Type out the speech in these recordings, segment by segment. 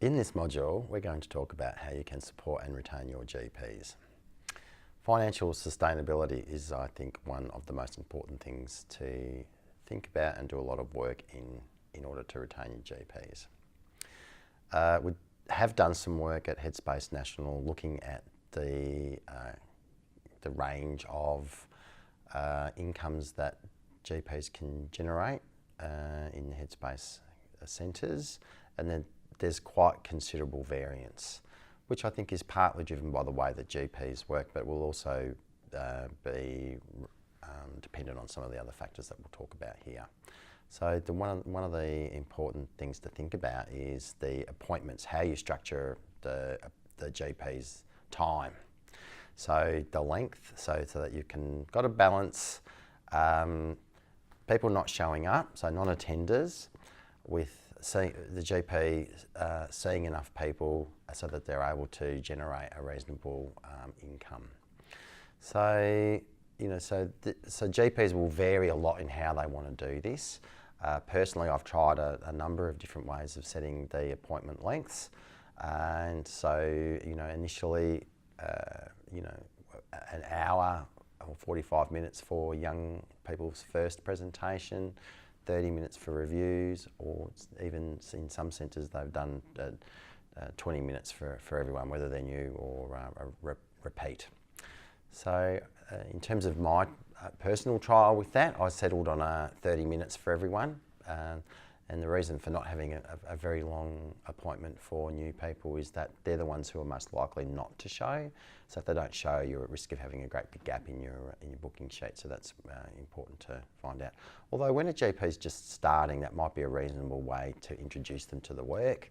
In this module, we're going to talk about how you can support and retain your GPs. Financial sustainability is, I think, one of the most important things to think about and do a lot of work in order to retain your GPs. We have done some work at Headspace National looking at the range of incomes that GPs can generate in Headspace centres, and then there's quite considerable variance, which I think is partly driven by the way that GPs work, but will also be dependent on some of the other factors that we'll talk about here. So one of the important things to think about is the appointments, how you structure the GP's time. So the length, so that you can got to balance people not showing up, so non-attenders, with the GP seeing enough people so that they're able to generate a reasonable income. So so GPs will vary a lot in how they want to do this. Personally, I've tried a number of different ways of setting the appointment lengths, and so initially, an hour or 45 minutes for young people's first presentation, 30 minutes for reviews, or even in some centres they've done 20 minutes for everyone, whether they're new or a repeat. So in terms of my personal trial with that, I settled on 30 minutes for everyone. And the reason for not having a very long appointment for new people is that they're the ones who are most likely not to show. So if they don't show, you're at risk of having a great big gap in your booking sheet. So that's important to find out. Although when a GP is just starting, that might be a reasonable way to introduce them to the work,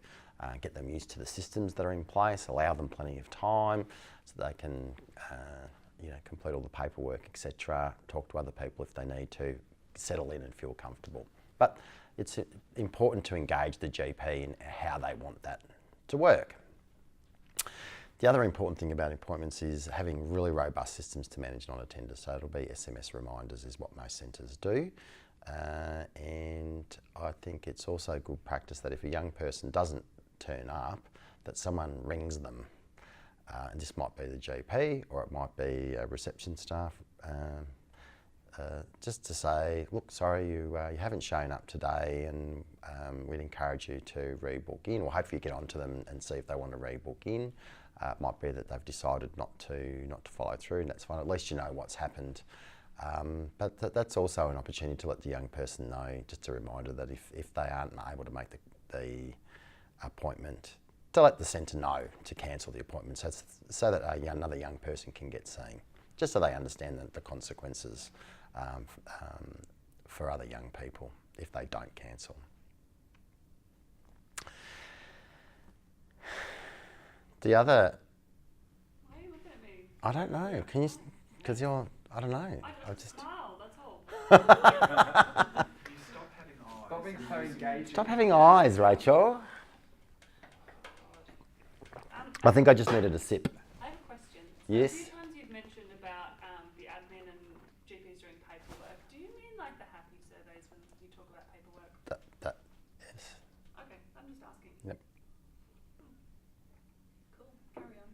get them used to the systems that are in place, allow them plenty of time so they can complete all the paperwork, etc., talk to other people if they need to, settle in and feel comfortable. But it's important to engage the GP in how they want that to work. The other important thing about appointments is having really robust systems to manage non-attenders. So it'll be SMS reminders is what most centres do. And I think it's also good practice that if a young person doesn't turn up, that someone rings them. And this might be the GP or it might be reception staff, just to say, look, sorry, you haven't shown up today, and we'd encourage you to rebook in, or hopefully get onto them and see if they want to rebook in. It might be that they've decided not to follow through, and that's fine. At least you know what's happened. But that's also an opportunity to let the young person know, just a reminder that if they aren't able to make the appointment, to let the centre know to cancel the appointment, so that another young person can get seen, just so they understand the consequences for other young people if they don't cancel. The other... Why are you looking at me? I don't know. Can you... Because you're... I don't know. I just smile, that's all. You stop having eyes. Stop being so engaging. Stop having eyes, Rachel. I think I just needed a sip. I have a question. Yes? A few times you've mentioned about the admin and GPs doing paperwork. Do you mean like the happy surveys when you talk about paperwork? Yes. Okay, I'm just asking. Yep. Cool, carry on.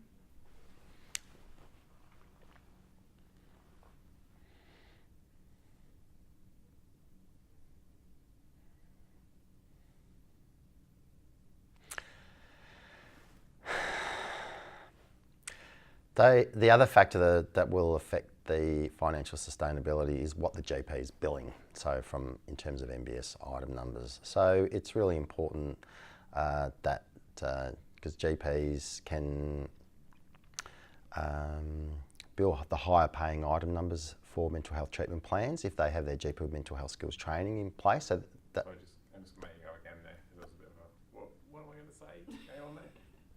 The other factor that will affect the financial sustainability is what the GP is billing, so in terms of MBS item numbers. So it's really important that, because GPs can bill the higher paying item numbers for mental health treatment plans if they have their GP with mental health skills training in place. So that I'm just going to go again there. There was a bit of a, what am I going to say? Hang on there.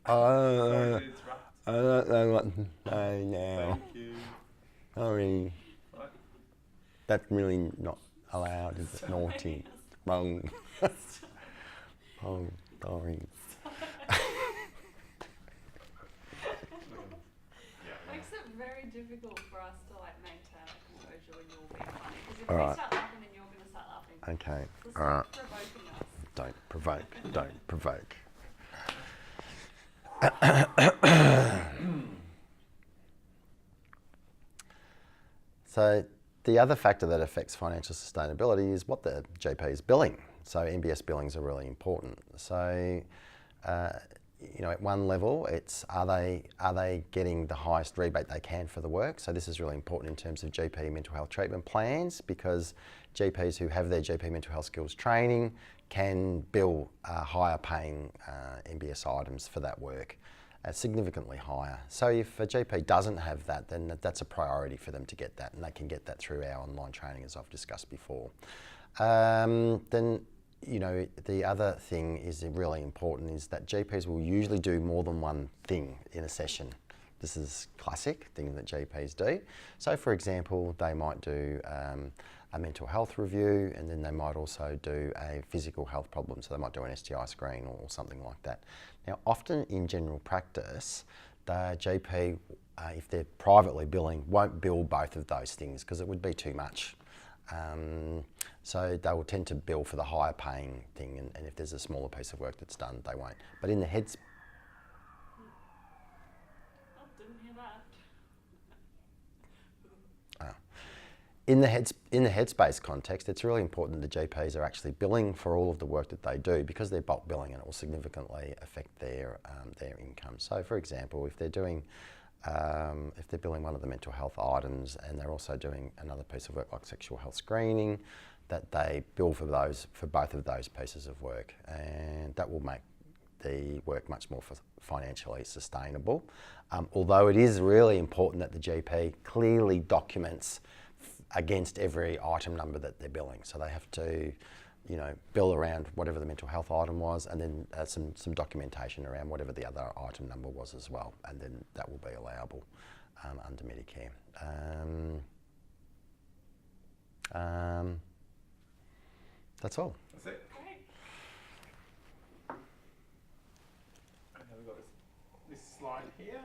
Sorry to interrupt. I don't know what to say now. Thank you. Sorry. Right. That's really not allowed, is it? Naughty. Wrong. Oh, sorry. Makes it very difficult for us to maintain a composure when you're being funny. Because if All we right. start laughing, then you're going to start laughing. Okay. So All right. stop provoking us. Don't provoke. Don't provoke. So the other factor that affects financial sustainability is what the GP is billing. So MBS billings are really important. So at one level, it's are they getting the highest rebate they can for the work? So this is really important in terms of GP mental health treatment plans, because GPs who have their GP mental health skills training can bill higher paying MBS items for that work, significantly higher. So if a GP doesn't have that, then that's a priority for them to get that, and they can get that through our online training, as I've discussed before. Then the other thing is really important is that GPs will usually do more than one thing in a session. This is classic thing that GPs do. So for example, they might do a mental health review, and then they might also do a physical health problem. So they might do an STI screen or something like that. Now, often in general practice, the GP, if they're privately billing, won't bill both of those things because it would be too much. So they will tend to bill for the higher paying thing, and if there's a smaller piece of work that's done, they won't. But in the heads, Oh, didn't hear that. in the Headspace context, it's really important that the GPs are actually billing for all of the work that they do, because they're bulk billing, and it will significantly affect their income. So, for example, if they're billing one of the mental health items and they're also doing another piece of work like sexual health screening, that they bill for both of those pieces of work, and that will make the work much more financially sustainable. Although it is really important that the GP clearly documents against every item number that they're billing. So they have to, bill around whatever the mental health item was, and then some documentation around whatever the other item number was as well, and then that will be allowable under Medicare. That's all. That's it. Great. And then we've got this slide here.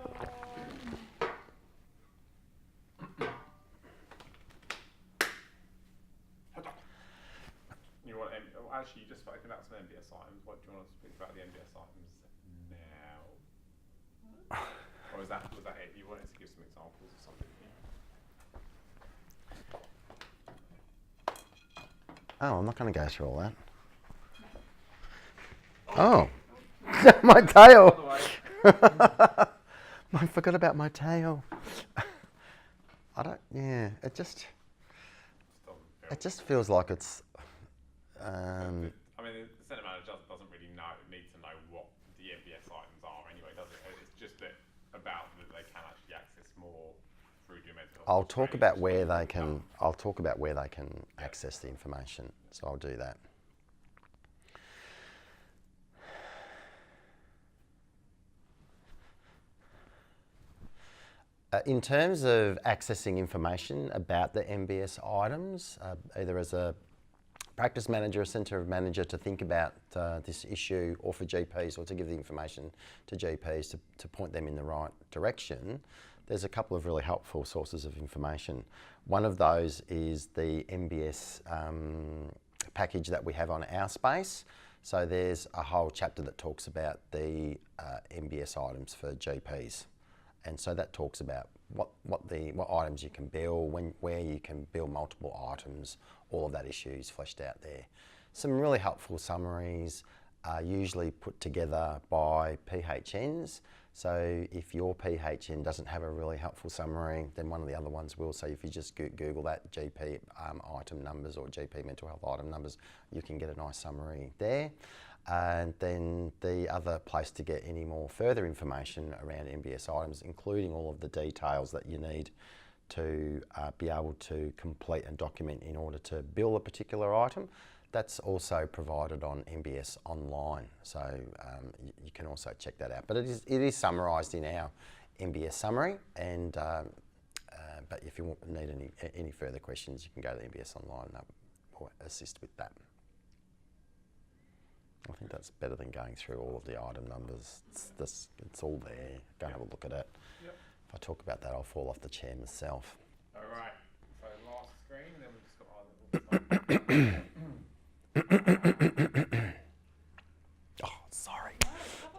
Actually, you just spoke about some MBS items. What do you want to speak about the MBS items now? Or was that it? You wanted to give some examples or something? Oh, I'm not going to go through all that. Oh, my tail! I forgot about my tail. It just feels like it's. I mean, the centre manager doesn't really need to know what the MBS items are anyway, does it? It's just that they can actually access more through your mental health. I'll talk about where they can. I'll talk about where they can access the information. So I'll do that. In terms of accessing information about the MBS items, either as a practice manager, a centre manager, to think about this issue, or for GPs, or to give the information to GPs to point them in the right direction, there's a couple of really helpful sources of information. One of those is the MBS package that we have on Our Space. So there's a whole chapter that talks about the MBS items for GPs. And so that talks about what items you can bill, where you can bill multiple items, all of that issue is fleshed out there. Some really helpful summaries are usually put together by PHNs. So if your PHN doesn't have a really helpful summary, then one of the other ones will. So if you just Google that GP item numbers or GP mental health item numbers, you can get a nice summary there. And then the other place to get any more further information around MBS items, including all of the details that you need to be able to complete and document in order to bill a particular item, that's also provided on MBS Online. So you can also check that out. But it is summarised in our MBS summary, and but if you need any further questions, you can go to MBS Online and they'll assist with that. I think that's better than going through all of the item numbers. It's all there. Go have a look at it. Yep. If I talk about that, I'll fall off the chair myself. All right. So last screen, then we've just got our little. Oh, sorry.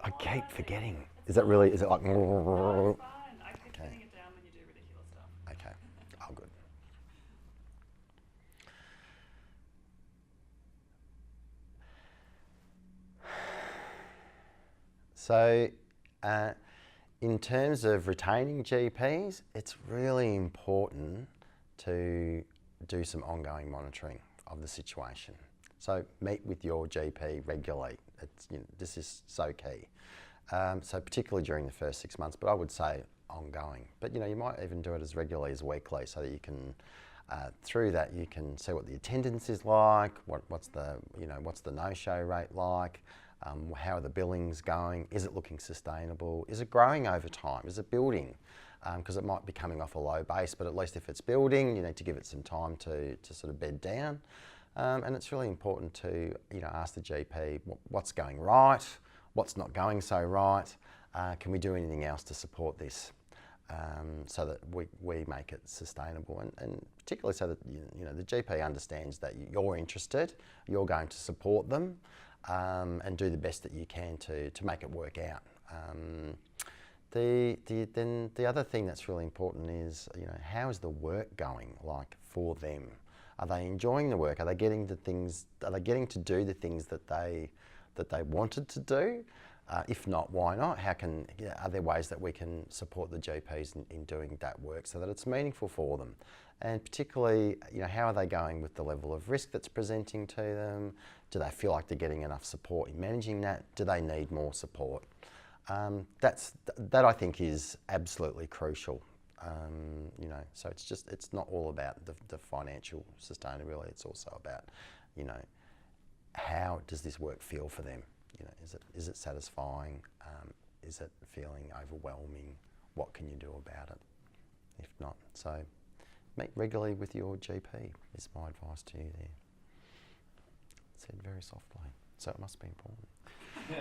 I keep forgetting. Is that really, is it like... No, it's fine. I keep Okay. getting it down when you do ridiculous stuff. Okay, oh good. So, in terms of retaining GPs, it's really important to do some ongoing monitoring of the situation. So meet with your GP regularly. This is so key. So particularly during the first 6 months, but I would say ongoing. But you might even do it as regularly as weekly, so that you can, through that, you can see what the attendance is like, what's the no-show rate like, how are the billings going, is it looking sustainable, is it growing over time, is it building? Because it might be coming off a low base, but at least if it's building, you need to give it some time to sort of bed down. And it's really important to ask the GP what's going right, what's not going so right, can we do anything else to support this, so that we make it sustainable, and particularly so that the GP understands that you're interested, you're going to support them, and do the best that you can to make it work out. Then the other thing that's really important is how is the work going like for them? Are they enjoying the work? Are they getting to do the things that they wanted to do? If not, why not? Are there ways that we can support the GPs in doing that work so that it's meaningful for them? And particularly, how are they going with the level of risk that's presenting to them? Do they feel like they're getting enough support in managing that? Do they need more support? That I think is absolutely crucial. So it's not all about the financial sustainability. It's also about, how does this work feel for them? Is it satisfying? Is it feeling overwhelming? What can you do about it? If not, so meet regularly with your GP is my advice to you there. Said very softly, so it must be important. So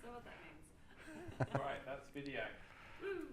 what that means. Right, that's video. Woo.